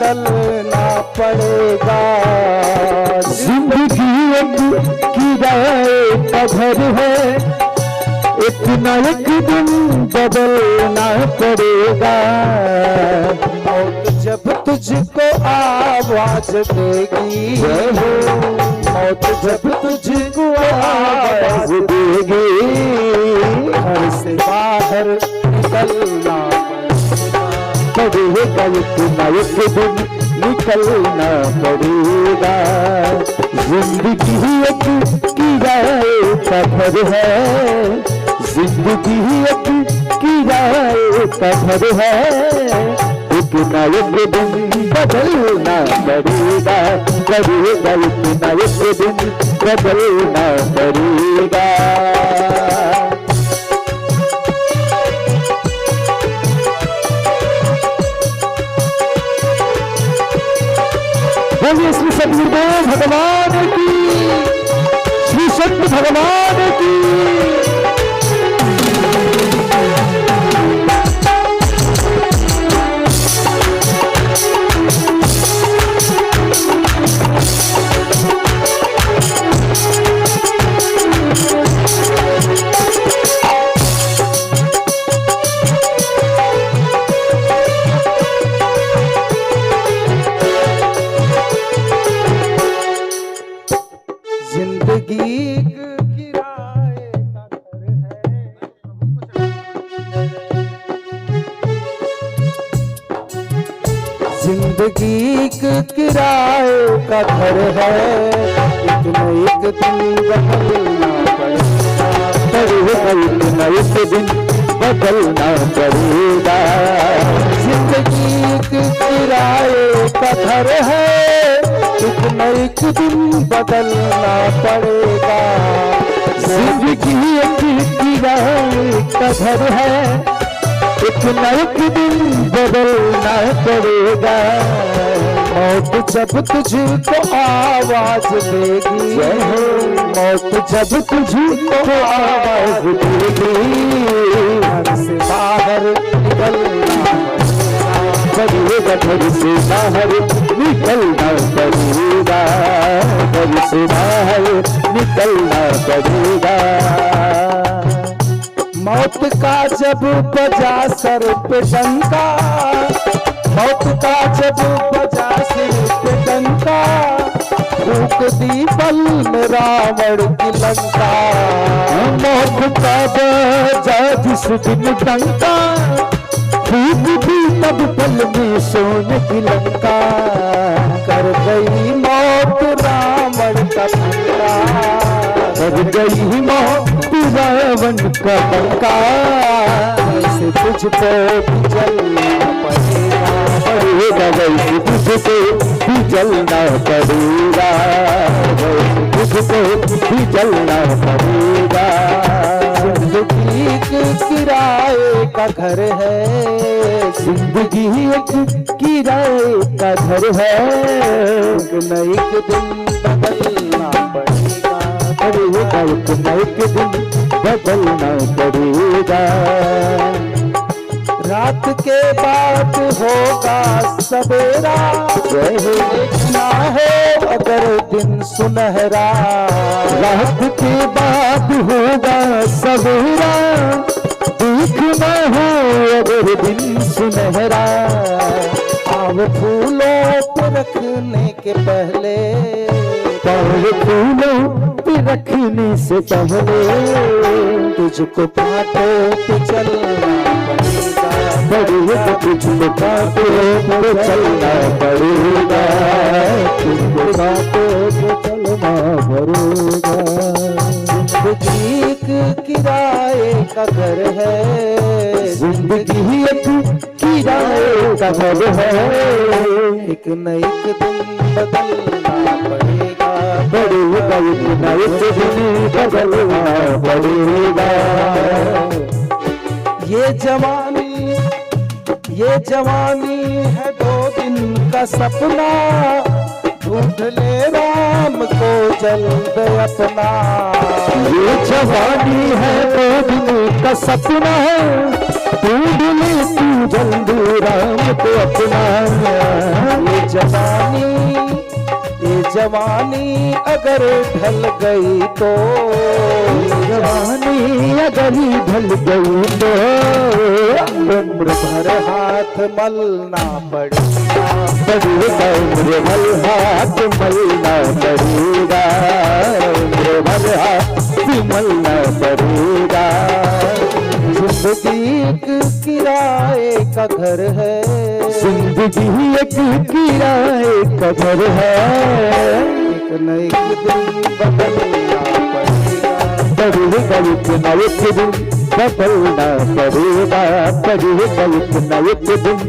बदलना पड़ेगा। जिंदगी एक किराए का घर है, एक न एक दिन बदलना पड़ेगा। मौत जब तुझको आवाज देगी, मौत जब तुझको आवाज देगी, घर से बाहर निकलना पड़ेगा, एक न एक दिन निकलना पड़ेगा। जिंदगी एक किराए का घर है, जिंदगी एक किराए का घर है, एक न एक दिन बदलना पड़ेगा, पड़ेगा एक न एक दिन बदलना पड़ेगा। बोलिए श्री सद्गुरुदेव भगवान की, श्री सत्य भगवान की। जिंदगी एक किराए का घर है, एक न एक दिन बदलना पड़ेगा, एक न एक दिन बदलना पड़ेगा। जिंदगी एक किराए का घर है, एक न एक दिन बदलना पड़ेगा। जिंदगी एक किराए का घर है, एक न एक दिन बदलना पड़ेगा। मौत जब तुझको आवाज देगी, मौत जब तुझको आवाज देगी, घर से बाहर निकलना पड़ेगा, घर से बाहर निकलना पड़ेगा, घर से बाहर निकलना पड़ेगा। मौत का जब बजा सर पे डंका, मौत का जब बजा सिर पे डंका, फूक दी पल में रावण की लंका। मौत का बजा जिस दिन डंका, फूक दी तब पल में सोने की लंका। कर गई मौत रावण का पंगा, कर गई मौत रावण का पंगा। वैसे तुझको भी जलना पड़ेगा, वैसे तुझको भी जलना पड़ेगा, वैसे तुझको भी जलना पड़ेगा। जिंदगी एक किराए का घर है, जिंदगी एक किराए का घर है, एक न एक दिन बदलना पड़ेगा, पड़ेगा एक न एक दिन बदलना पड़ेगा। रात के बाद होगा सवेरा, देखना हो अगर दिन सुनहरा। रात के बाद होगा सवेरा, देखना हो अगर दिन सुनहरा। पाँव फूलों पे रखने के पहले, पाँव फूलों पे रखने से पहले, तुझको कांटों पे चलना पड़ेगा, पड़ेगा तुझको कांटों पे चलना पड़ेगा, तुझको कांटों पे चलना पड़ेगा। जिंदगी एक किराए का घर है, जिंदगी एक किराए का घर है, एक न एक दिन बदलना पड़ेगा, पड़ेगा एक न एक दिन बदलना पड़ेगा। ये जवानी है 2 दिन का सपना, ढूंढ ले राम को जल्द अपना। ये जवानी है 2 दिन का सपना है, ढूंढ ले तू जल्दी राम को अपना। ये जवानी अगर ढल गई तो, जवानी अगर ढल गई तो उम्र भर हाथ मलना पड़ेगा। पड़ेगा उम्र भर हाथ मलना पड़ेगा, उम्र भर हाथ मलना पड़ेगा। जिंदगी एक किराए का घर है, जिंदगी एक किराए का घर है। एक न एक दिन बदलना पड़ेगा। पड़ेगा एक न एक दिन बदलना पड़ेगा, पड़ेगा एक न एक दिन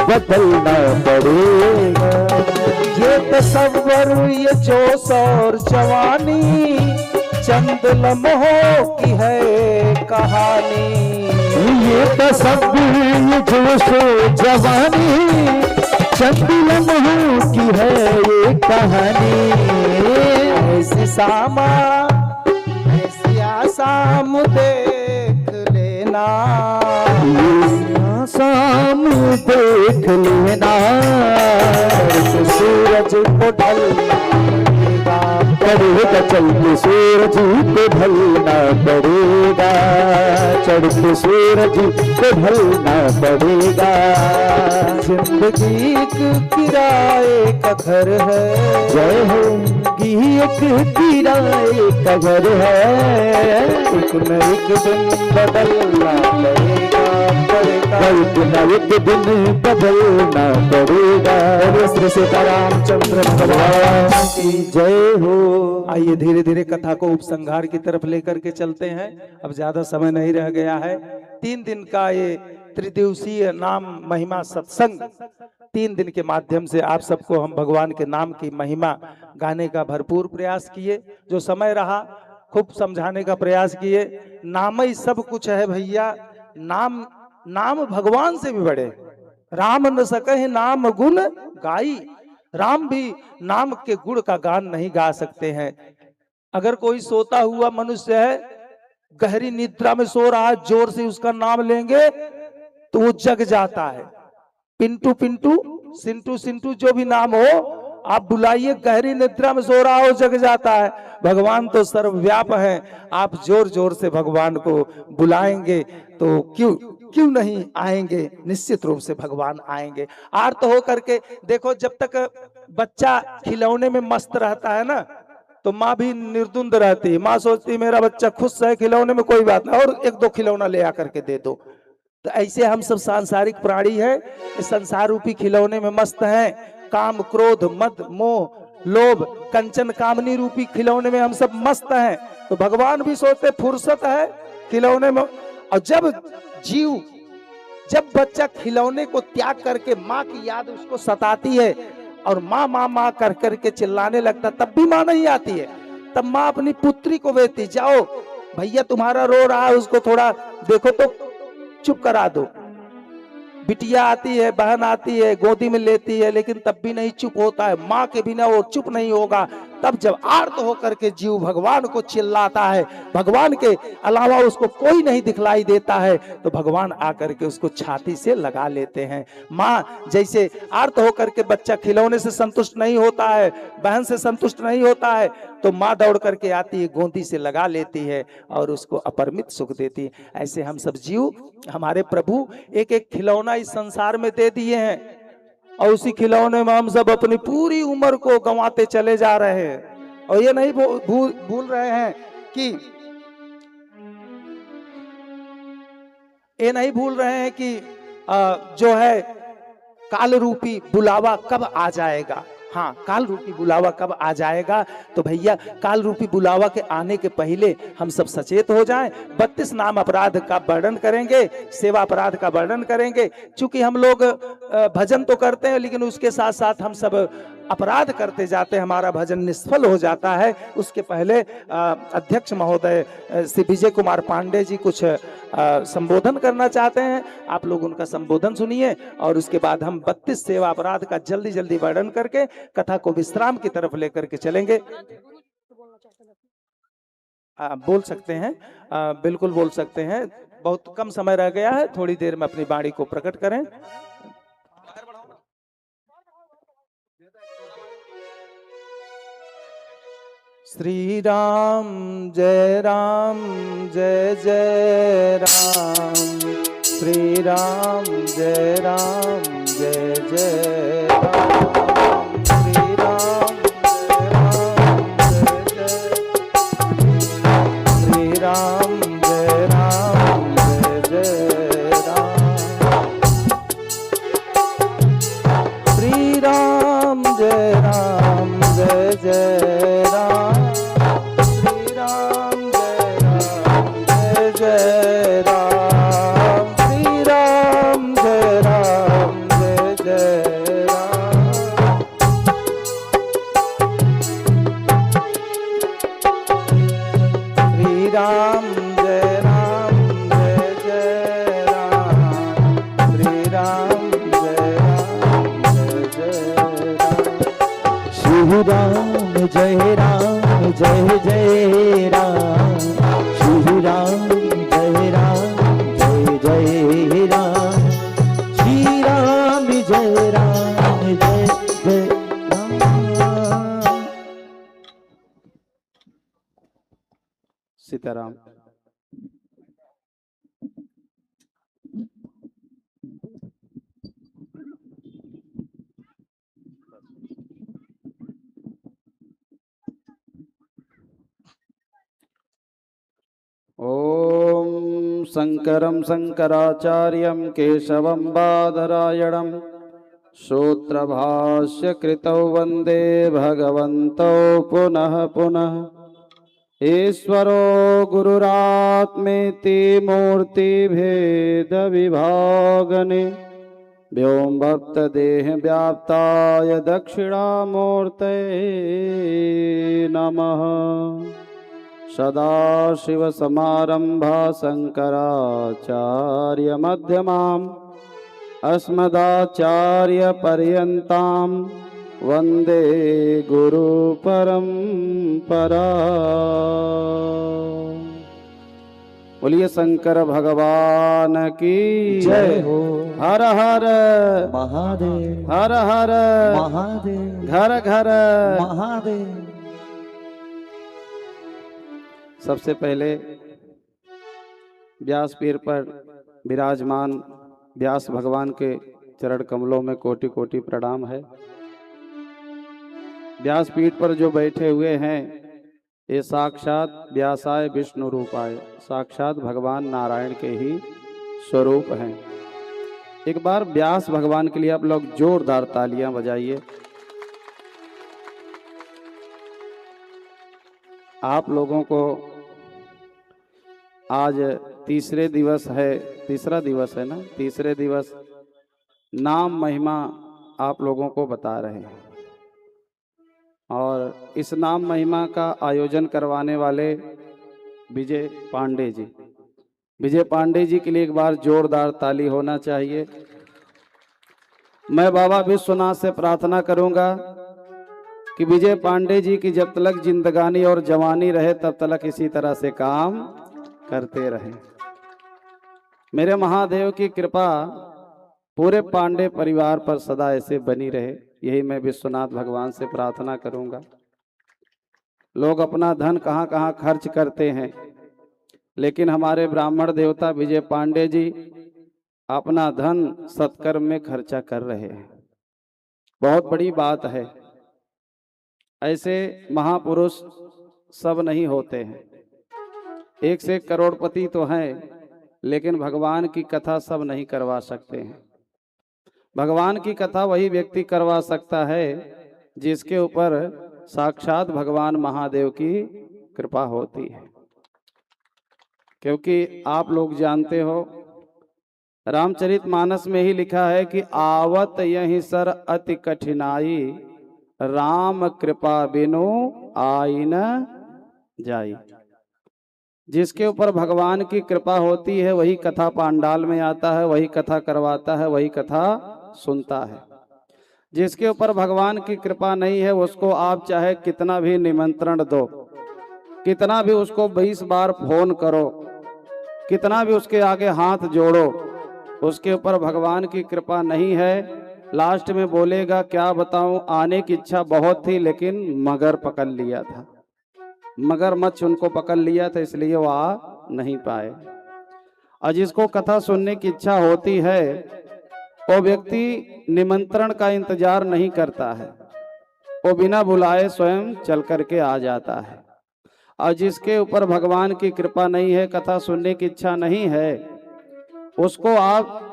बदलना पड़ेगा। ये तसव्वुर ये जोश और जवानी चंद लम्हों की है कहानी। ये तसव्वुर ये जोश जवानी चंद लम्हों की है ये कहानी। ऐसी सामा ऐसी आसाम देख लेना, शाम देख लेना। तो सूरज को ढलना पड़ेगा, चलते सूरज को ढलना पड़ेगा, चढ़ते सूरज को ढलना पड़ेगा। जिंदगी एक किराए का घर है, जय हो जिंदगी एक किराए का घर है। एक न एक दिन बदलना पड़ेगा, एक न एक दिन बदलना पड़ेगा। श्री सीतारामचंद्र भगवान की जय हो। आइए धीरे धीरे कथा को उपसंहार की तरफ लेकर के चलते हैं, अब ज्यादा समय नहीं रह गया है। 3 दिन का ये त्रिदिवसीय नाम महिमा सत्संग, 3 दिन के माध्यम से आप सबको हम भगवान के नाम की महिमा गाने का भरपूर प्रयास किए। जो समय रहा खूब समझाने का प्रयास किए। नाम ही सब कुछ है भैया, नाम नाम भगवान से भी बड़े। राम न सके नाम गुण गाई, राम भी नाम के गुण का गान नहीं गा सकते हैं। अगर कोई सोता हुआ मनुष्य है, गहरी निद्रा में सो रहा है, जोर से उसका नाम लेंगे तो वो जग जाता है। पिंटू पिंटू, सिंटू सिंटू, जो भी नाम हो आप बुलाइए, गहरी निद्रा में सो रहा हो जग जाता है। भगवान तो सर्वव्याप है, आप जोर जोर से भगवान को बुलाएंगे तो क्यों नहीं आएंगे, निश्चित रूप से भगवान आएंगे। आर्त हो करके देखो, जब तक बच्चा खिलौने में मस्त रहता है ना, तो माँ भी निर्द्वंद रहती है। माँ सोचती है मेरा बच्चा खुश है खिलौने में, कोई बात नहीं, और 1-2 खिलौना ले आकर के दे दो। तो ऐसे हम सब सांसारिक प्राणी है, इस संसार रूपी खिलौने में मस्त हैं। काम क्रोध मद मोह लोभ कंचन कामनी रूपी खिलौने में हम सब मस्त हैं। तो भगवान भी सोचते फुर्सत है खिलौने में। और जब बच्चा खिलौने को त्याग करके माँ की याद उसको सताती है और माँ माँ माँ कर करके चिल्लाने लगता, तब भी माँ नहीं आती है, तब माँ अपनी पुत्री को कहती, जाओ भैया तुम्हारा रो रहा है, उसको थोड़ा देखो तो चुप करा दो। बिटिया आती है, बहन आती है, गोदी में लेती है, लेकिन तब भी नहीं चुप होता है। माँ के बिना वो चुप नहीं होगा। तब जब आर्त होकर के जीव भगवान को चिल्लाता है, भगवान के अलावा उसको कोई नहीं दिखलाई देता है, तो भगवान आकर के उसको छाती से लगा लेते हैं। माँ जैसे आर्त होकर के बच्चा खिलौने से संतुष्ट नहीं होता है, बहन से संतुष्ट नहीं होता है, तो माँ दौड़ करके आती है, गोदी से लगा लेती है और उसको अपरिमित सुख देती है। ऐसे हम सब जीव, हमारे प्रभु एक एक खिलौना इस संसार में दे दिए हैं, और उसी खिलौने में हम सब अपनी पूरी उम्र को गंवाते चले जा रहे हैं। और ये नहीं भूल रहे हैं कि जो है काल रूपी बुलावा कब आ जाएगा। हाँ, काल रूपी बुलावा कब आ जाएगा, तो भैया काल रूपी बुलावा के आने के पहले हम सब सचेत हो जाएं। 32 नाम अपराध का वर्णन करेंगे, सेवा अपराध का वर्णन करेंगे। चूंकि हम लोग भजन तो करते हैं, लेकिन उसके साथ साथ हम सब अपराध करते जाते हैं, हमारा भजन निष्फल हो जाता है। उसके पहले अध्यक्ष महोदय श्री विजय कुमार पांडे जी कुछ संबोधन करना चाहते हैं। आप लोग उनका संबोधन सुनिए और उसके बाद हम 32 सेवा अपराध का जल्दी जल्दी वर्णन करके कथा को विश्राम की तरफ लेकर के चलेंगे। बोल सकते हैं, बिल्कुल बोल सकते हैं। बहुत कम समय रह गया है, थोड़ी देर में अपनी वाणी को प्रकट करें। श्री राम जय जय राम, श्री राम जय जय राम, श्री राम जय श्री राम जय जय राम, श्री राम जय जय राम, जय राम, श्री राम जय जय राम, श्री राम जय जय राम, श्री राम जय राम, श्री राम जय जय राम, श्री राम जय जय राम, श्री राम जय जय राम। सीताराम। ओम शंकरं शंकराचार्यं केशवं बादरायणं सूत्रभाष्य कृतौ वंदे भगवन्तौ पुनः पुनः। ईश्वरो गुरुरात्मेति मूर्ति भेद विभागने व्योमभक्त देह व्याप्ताय दक्षिणामूर्तये नमः। सदाशिवसमारम्भा शंकराचार्य मध्यमाम् अस्मदाचार्यपर्यन्तां वन्दे गुरुपरम्परा। बोलिए शंकर भगवान की जय हो। हर हर महादेव, हर हर महादेव, घर घर महादेव। सबसे पहले व्यास पीर पर विराजमान व्यास भगवान के चरण कमलों में कोटि कोटि प्रणाम है। व्यास पीठ पर जो बैठे हुए हैं ये साक्षात व्यासाय विष्णु रूपाय, साक्षात भगवान नारायण के ही स्वरूप हैं। एक बार व्यास भगवान के लिए आप लोग जोरदार तालियां बजाइए। आप लोगों को आज तीसरा दिवस है ना, तीसरे दिवस नाम महिमा आप लोगों को बता रहे हैं। और इस नाम महिमा का आयोजन करवाने वाले विजय पांडे जी के लिए एक बार जोरदार ताली होना चाहिए। मैं बाबा विश्वनाथ से प्रार्थना करूंगा कि विजय पांडे जी की जब तक जिंदगानी और जवानी रहे तब तक इसी तरह से काम करते रहें। मेरे महादेव की कृपा पूरे पांडे परिवार पर सदा ऐसे बनी रहे, यही मैं विश्वनाथ भगवान से प्रार्थना करूंगा। लोग अपना धन कहाँ कहाँ खर्च करते हैं, लेकिन हमारे ब्राह्मण देवता विजय पांडे जी अपना धन सत्कर्म में खर्चा कर रहे हैं। बहुत बड़ी बात है। ऐसे महापुरुष सब नहीं होते हैं। एक से एक करोड़पति तो हैं, लेकिन भगवान की कथा सब नहीं करवा सकते हैं। भगवान की कथा वही व्यक्ति करवा सकता है जिसके ऊपर साक्षात भगवान महादेव की कृपा होती है। क्योंकि आप लोग जानते हो, रामचरितमानस में ही लिखा है कि आवत यही सर अति कठिनाई, राम कृपा बिनु आई न जाई। जिसके ऊपर भगवान की कृपा होती है वही कथा पांडाल में आता है, वही कथा करवाता है, वही कथा सुनता है। जिसके ऊपर भगवान की कृपा नहीं है उसको आप चाहे कितना भी निमंत्रण दो, कितना भी उसको 20 बार फोन करो, कितना भी उसके आगे हाथ जोड़ो, उसके ऊपर भगवान की कृपा नहीं है। लास्ट में बोलेगा क्या बताऊं, आने की इच्छा बहुत थी लेकिन मगर पकड़ लिया था, मगरमच्छ उनको पकड़ लिया था, इसलिए वो आ नहीं पाए। और जिसको कथा सुनने की इच्छा होती है वो व्यक्ति निमंत्रण का इंतजार नहीं करता है, वो बिना बुलाए स्वयं चल करके आ जाता है। और जिसके ऊपर भगवान की कृपा नहीं है, कथा सुनने की इच्छा नहीं है, उसको आप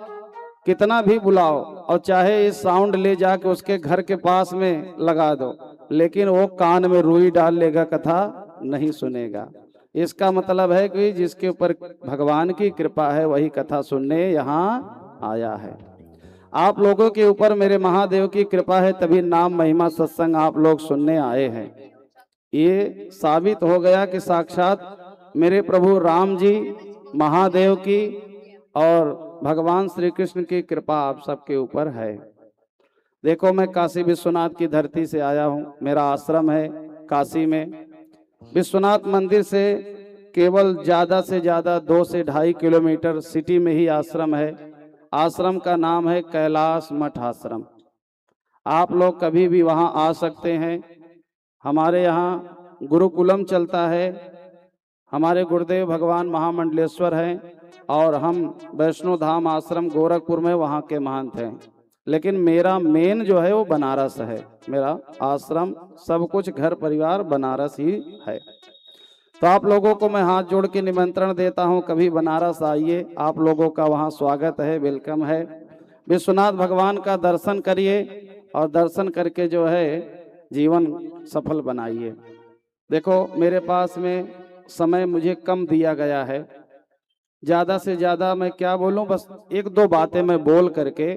कितना भी बुलाओ और चाहे इस साउंड ले जाके उसके घर के पास में लगा दो, लेकिन वो कान में रुई डाल लेगा, कथा नहीं सुनेगा। इसका मतलब है कि जिसके ऊपर भगवान की कृपा है वही कथा सुनने यहाँ आया है। आप लोगों के ऊपर मेरे महादेव की कृपा है, तभी नाम महिमा सत्संग आप लोग सुनने आए हैं। ये साबित हो गया कि साक्षात मेरे प्रभु राम जी, महादेव की और भगवान श्री कृष्ण की कृपा आप सबके ऊपर है। देखो, मैं काशी विश्वनाथ की धरती से आया हूँ, मेरा आश्रम है काशी में। विश्वनाथ मंदिर से केवल ज्यादा से ज्यादा 2 से 2.5 किलोमीटर सिटी में ही आश्रम है। आश्रम का नाम है कैलाश मठ आश्रम। आप लोग कभी भी वहां आ सकते हैं। हमारे यहाँ गुरुकुलम चलता है, हमारे गुरुदेव भगवान महामंडलेश्वर हैं और हम वैष्णो धाम आश्रम गोरखपुर में वहाँ के महंत हैं। लेकिन मेरा मेन जो है वो बनारस है, मेरा आश्रम सब कुछ घर परिवार बनारस ही है। तो आप लोगों को मैं हाथ जोड़ के निमंत्रण देता हूँ, कभी बनारस आइए, आप लोगों का वहाँ स्वागत है, वेलकम है। विश्वनाथ भगवान का दर्शन करिए और दर्शन करके जो है जीवन सफल बनाइए। देखो, मेरे पास में समय मुझे कम दिया गया है, ज्यादा से ज्यादा मैं क्या बोलूं, बस 1-2 बातें मैं बोल करके,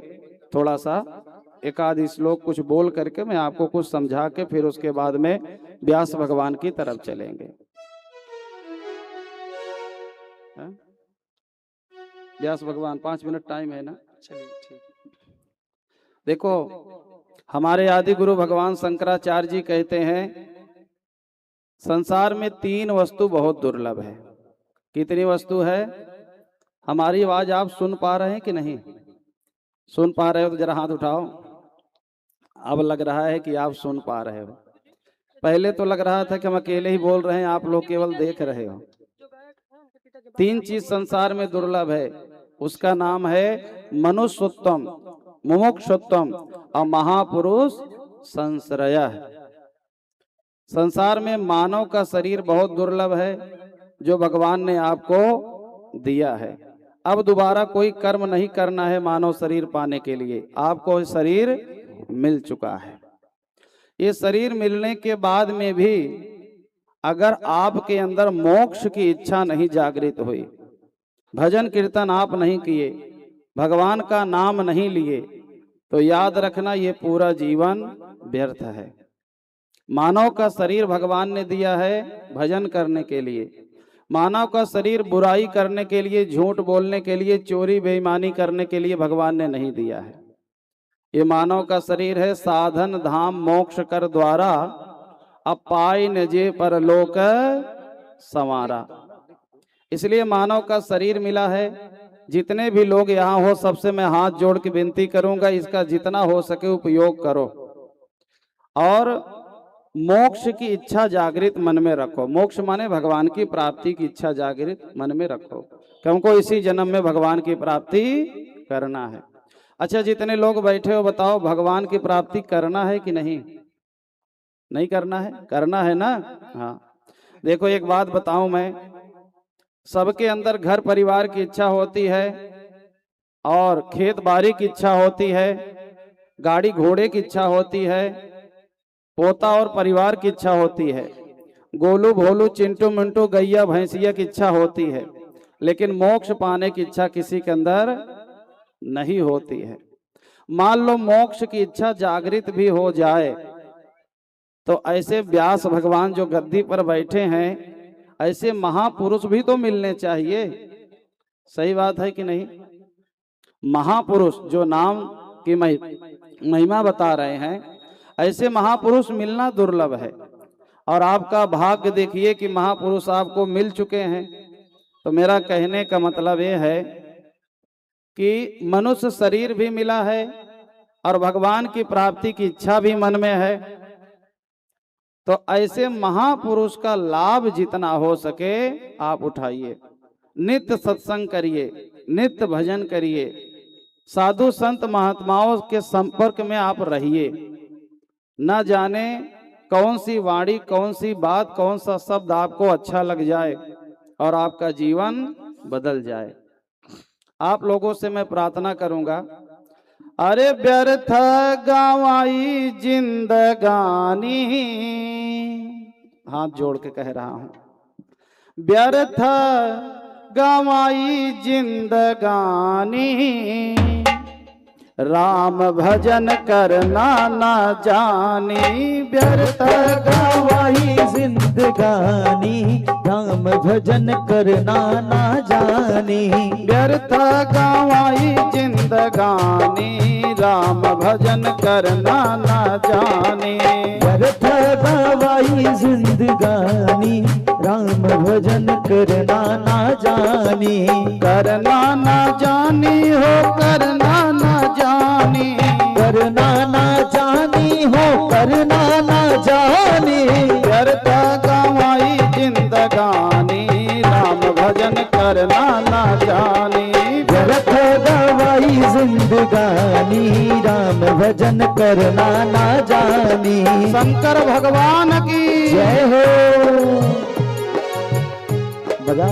थोड़ा सा एक आध श्लोक कुछ बोल करके मैं आपको कुछ समझा के फिर उसके बाद में व्यास भगवान की तरफ चलेंगे। व्यास भगवान 5 मिनट टाइम है ना? चलिए ठीक। देखो, हमारे आदि गुरु भगवान शंकराचार्य जी कहते हैं संसार में 3 वस्तु बहुत दुर्लभ है। कितनी वस्तु है? हमारी आवाज आप सुन पा रहे हैं कि नहीं? सुन पा रहे हो तो जरा हाथ उठाओ। अब लग रहा है कि आप सुन पा रहे हो। पहले तो लग रहा था कि हम अकेले ही बोल रहे हैं, आप लोग केवल देख रहे हो। 3 चीज संसार में दुर्लभ है, उसका नाम है मनुष्योत्तम, मुमुक्षुत्तम और महापुरुष संश्रयः। संसार में मानव का शरीर बहुत दुर्लभ है जो भगवान ने आपको दिया है। अब दोबारा कोई कर्म नहीं करना है मानव शरीर पाने के लिए, आपको शरीर मिल चुका है। ये शरीर मिलने के बाद में भी अगर आपके अंदर मोक्ष की इच्छा नहीं जागृत हुई, भजन कीर्तन आप नहीं किए, भगवान का नाम नहीं लिए, तो याद रखना ये पूरा जीवन व्यर्थ है। मानव का शरीर भगवान ने दिया है भजन करने के लिए। मानव का शरीर बुराई करने के लिए, झूठ बोलने के लिए, चोरी बेईमानी करने के लिए भगवान ने नहीं दिया है। ये मानव का शरीर है साधन धाम मोक्ष कर द्वारा, अब पाई न जे परलोक संवारा। इसलिए मानव का शरीर मिला है। जितने भी लोग यहाँ हो सबसे मैं हाथ जोड़ के विनती करूंगा, इसका जितना हो सके उपयोग करो और मोक्ष की इच्छा जागृत मन में रखो। मोक्ष माने भगवान की प्राप्ति की इच्छा जागृत मन में रखो कि हमको इसी जन्म में भगवान की प्राप्ति करना है। अच्छा, जितने लोग बैठे हो बताओ, भगवान की प्राप्ति करना है कि नहीं? नहीं करना है? करना है ना? हाँ। देखो, एक बात बताऊं मैं, सबके अंदर घर परिवार की इच्छा होती है और खेत बाड़ी की इच्छा होती है, गाड़ी घोड़े की इच्छा होती है, पोता और परिवार की इच्छा होती है, गोलू भोलू चिंटू मिंटू गैया भैंसिया की इच्छा होती है, लेकिन मोक्ष पाने की इच्छा किसी के अंदर नहीं होती है। मान लो मोक्ष की इच्छा जागृत भी हो जाए तो ऐसे व्यास भगवान जो गद्दी पर बैठे हैं, ऐसे महापुरुष भी तो मिलने चाहिए। सही बात है कि नहीं? महापुरुष जो नाम की महिमा बता रहे हैं, ऐसे महापुरुष मिलना दुर्लभ है। और आपका भाग्य देखिए कि महापुरुष आपको मिल चुके हैं। तो मेरा कहने का मतलब ये है कि मनुष्य शरीर भी मिला है और भगवान की प्राप्ति की इच्छा भी मन में है। तो ऐसे महापुरुष का लाभ जितना हो सके आप उठाइए, नित्य सत्संग करिए, नित्य भजन करिए, साधु संत महात्माओं के संपर्क में आप रहिए। न जाने कौन सी वाणी, कौन सी बात, कौन सा शब्द आपको अच्छा लग जाए और आपका जीवन बदल जाए। आप लोगों से मैं प्रार्थना करूंगा, अरे व्यर्थ गंवाई जिंदगानी, हाथ जोड़ के कह रहा हूं, व्यर्थ गंवाई जिंदगानी, राम भजन करना ना जानी। व्यर्थ गवाई जिंदगानी, राम भजन करना ना जानी। व्यर्थ गंवाई जिंदगानी, राम भजन करना ना जानी। व्यर्थ गवाई जिंदगानी, राम भजन करना ना जानी। करना ना जानी हो, करना ना जानी, करना ना जानी हो, करना ना जानी। व्यर्थ गंवाई जिंदगानी, राम भजन करना ना जानी। व्यर्थ गवाई जिंदगानी, राम भजन करना ना जानी। शंकर भगवान की जय हो। बजा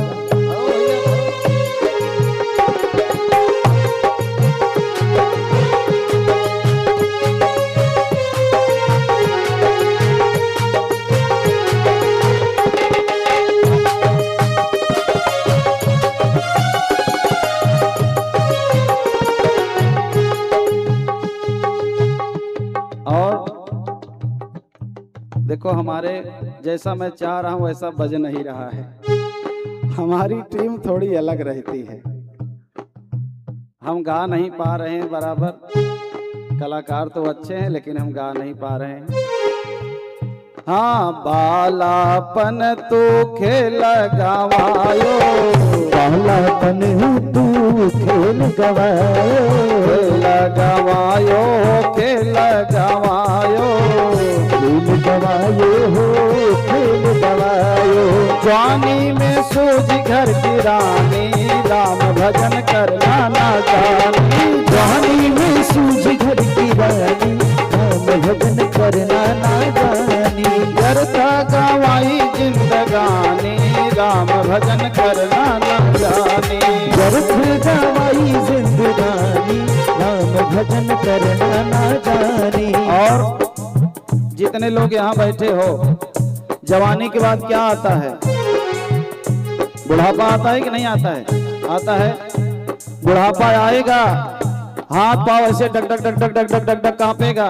देखो, हमारे जैसा मैं चाह रहा हूं वैसा बज नहीं रहा है। हमारी टीम थोड़ी अलग रहती है, हम गा नहीं पा रहे हैं बराबर। कलाकार तो अच्छे हैं लेकिन हम गा नहीं पा रहे हैं। हाँ, बालापन तू खेल गवायो, बालापन तू खेल गवायो, खेल गवायो, खेल गवायो, खेल गवायो हो, खेल गवायो। जवानी में सूझ घर की रानी, राम भजन करना ना जानी। जवानी में सूझ घर की रानी, राम भजन करना ना जानी। व्यर्थ गंवाई जिंदगानी, राम भजन करना ना जानी। व्यर्थ गवाई जिंदगानी, राम भजन करना ना जानी। और जितने लोग यहाँ बैठे हो, जवानी के बाद क्या आता है? बुढ़ापा आता है कि नहीं आता है? आता है। बुढ़ापा आएगा, हाथ पांव ऐसे डक डक डक डक डक डक डक डक कांपेगा,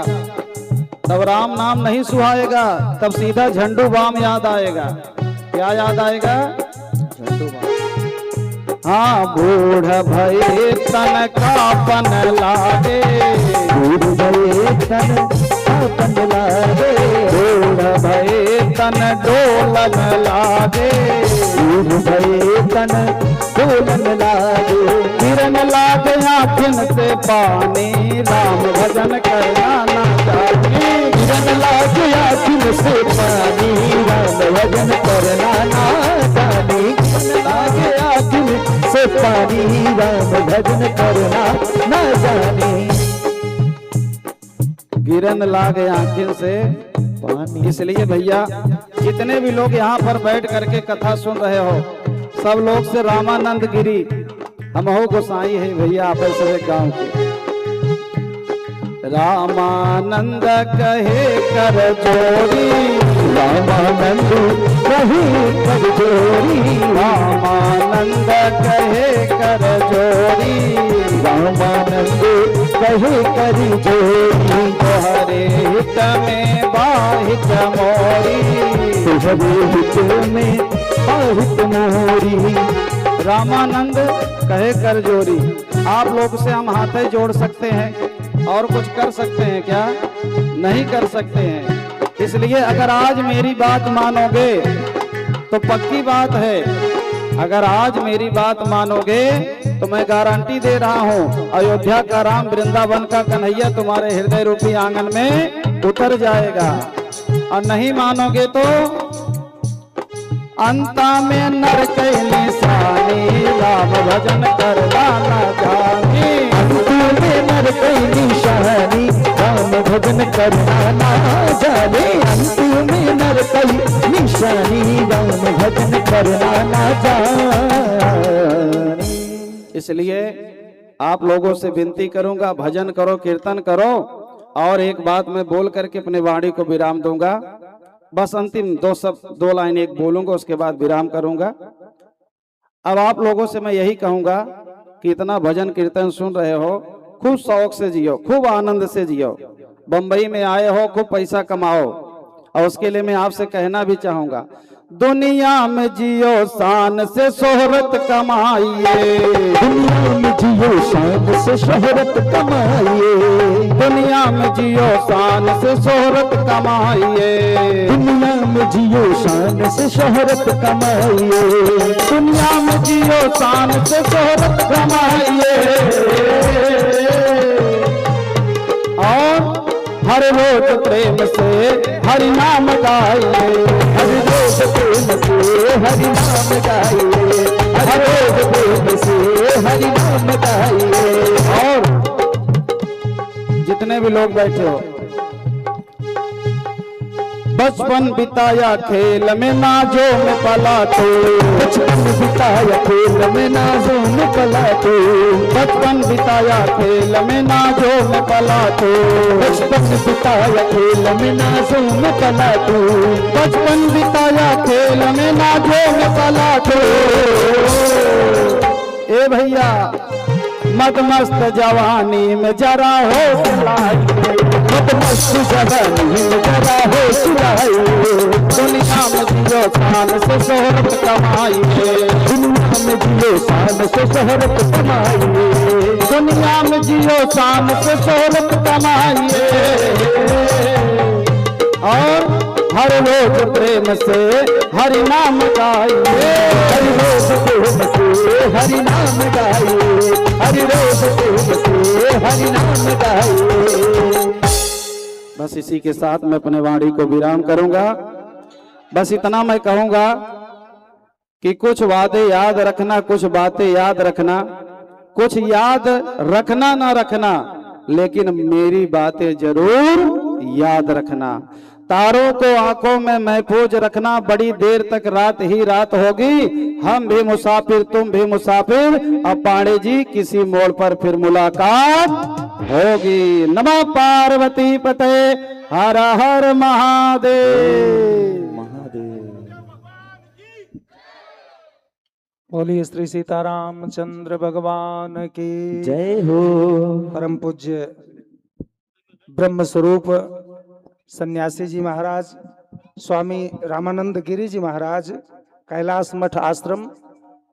तब राम नाम नहीं सुहाएगा, तब सीधा झंडू बाम याद आएगा। क्या याद आएगा? झंडू बाम। हाँ, बूढ़ भये तन कापन लागे, बूढ़ भये तन कापन लागे, बूढ़ भये तन डोलन लागे, बूढ़ भये तन डोलन लागे। गिरन लागे आँखिन से पानी, राम भजन करना ना जानी। गिरन लागे आँखिन से पानी, राम भजन करना ना जानी। गिरन लागे आँखिन से पानी, राम भजन करना ना जानी। गिरन लागे आँखिन से पानी। इसलिए भैया, जितने भी लोग यहाँ पर बैठ करके कथा सुन रहे हो, सब लोग से रामानंद गिरी हम हो गोसाई है भैया, आप सभी गांव के। रामानंद कहे कर जोड़ी, रामानंद कहे कर जोड़ी, रामानंद कहे कर जोड़ी, रामानंद कहे कर जोड़ी। तोहरे हित में बाहित मोरी, तुहरे हित में बाहित मोरी। रामानंद कहे कर जोड़ी। आप लोग से हम हाथें जोड़ सकते हैं और कुछ कर सकते हैं क्या? नहीं कर सकते हैं। इसलिए अगर आज मेरी बात मानोगे तो पक्की बात है अगर आज मेरी बात मानोगे तो मैं गारंटी दे रहा हूँ, अयोध्या का राम, वृंदावन का कन्हैया तुम्हारे हृदय रूपी आंगन में उतर जाएगा। और नहीं मानोगे तो अंता में नरक निशानी, राम भजन करना न जानी। अंत में नरक निशानी, राम भजन करना ना जाने। अंत में नरक निशानी, राम भजन करना ना जाने। इसलिए आप लोगों से विनती करूंगा, भजन करो, कीर्तन करो। और एक बात मैं बोल करके अपने वाणी को विराम दूंगा। बस अंतिम दो लाइन एक बोलूंगा, उसके बाद विराम करूंगा। अब आप लोगों से मैं यही कहूंगा कि इतना भजन कीर्तन सुन रहे हो, खूब शौक से जियो, खूब आनंद से जियो। बंबई में आए हो, खूब पैसा कमाओ। और उसके लिए मैं आपसे कहना भी चाहूंगा, दुनिया में जियो शान से शोहरत कमाइए। दुनिया में जियो शान से शोहरत कमाइए। दुनिया में जियो शान से शोहरत कमाइए। दुनिया में जियो शान से शोहरत कमाइए। दुनिया में जियो शान से शोहरत कमाइए। और हर रोज प्रेम से हरि नाम गाइए। हर रोज प्रेम से हरि नाम गाइए। हर रोज प्रेम से हरि नाम गाइए। और जितने भी लोग बैठे हो, बचपन बिताया खेल में नाजों में पला तो। बचपन बिताया खेल में नाजों में पला तो। बचपन बिताया खेल में नाजों में पला तो। बचपन बिताया खेल में नाजों में पला तो। बचपन बिताया खेल में नाजों में पला तो। ए भैया, मदमस्त जवानी में जरा हो सुलाइए। मदमस्त जवानी में जरा हो सुलाइए। दुनिया में जियो शान से शोहरत कमाइए। दुनिया में जियो शान से शोहरत कमाइए। दुनिया में जियो शान से शोहरत कमाइए। और हर रोज प्रेम से हरि नाम गाइए। हरि रोज प्रेम से हरि नाम गाइए। हरि रोज प्रेम से हरि नाम गाइए। बस इसी के साथ मैं अपने वाणी को विराम करूंगा। बस इतना मैं कहूंगा कि कुछ वादे याद रखना, कुछ बातें याद रखना। कुछ याद रखना ना रखना, लेकिन मेरी बातें जरूर याद रखना। तारों को आंखों में महफूज रखना, बड़ी देर तक रात ही रात होगी। हम भी मुसाफिर, तुम भी मुसाफिर। अब पांडे जी किसी मोड़ पर फिर मुलाकात होगी। नमः पार्वती पते, हर हर महादेव। बोलिए श्री सीतारामचंद्र भगवान की जय हो। परम पूज्य ब्रह्म स्वरूप सन्यासी जी महाराज स्वामी रामानंद गिरी जी महाराज, कैलाश मठ आश्रम,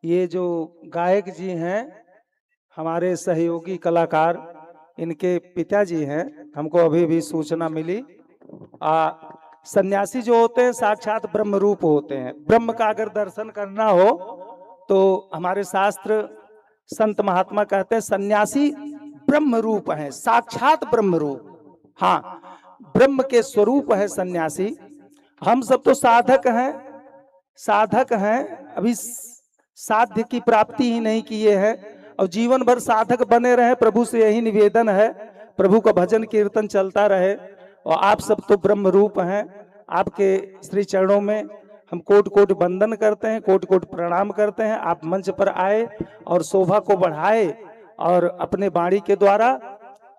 ये जो गायक जी हैं हमारे सहयोगी कलाकार, इनके पिताजी हैं। हमको अभी भी सूचना मिली, सन्यासी जो होते हैं साक्षात ब्रह्म रूप होते हैं। ब्रह्म का अगर दर्शन करना हो तो हमारे शास्त्र संत महात्मा कहते हैं सन्यासी ब्रह्म रूप है, साक्षात ब्रह्म रूप। हाँ, ब्रह्म के स्वरूप है सन्यासी। हम सब तो साधक हैं, अभी साध्य की प्राप्ति ही नहीं किए हैं और जीवन भर साधक बने रहे। प्रभु से यही निवेदन है, प्रभु का भजन कीर्तन चलता रहे। और आप सब तो ब्रह्म रूप हैं। आपके श्री चरणों में हम कोटि कोटि वंदन करते हैं, कोटि कोटि प्रणाम करते हैं। आप मंच पर आए और शोभा को बढ़ाए और अपने वाणी के द्वारा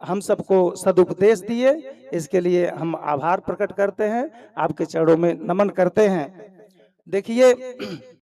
हम सबको सदुपदेश दिए, इसके लिए हम आभार प्रकट करते हैं, आपके चरणों में नमन करते हैं। देखिए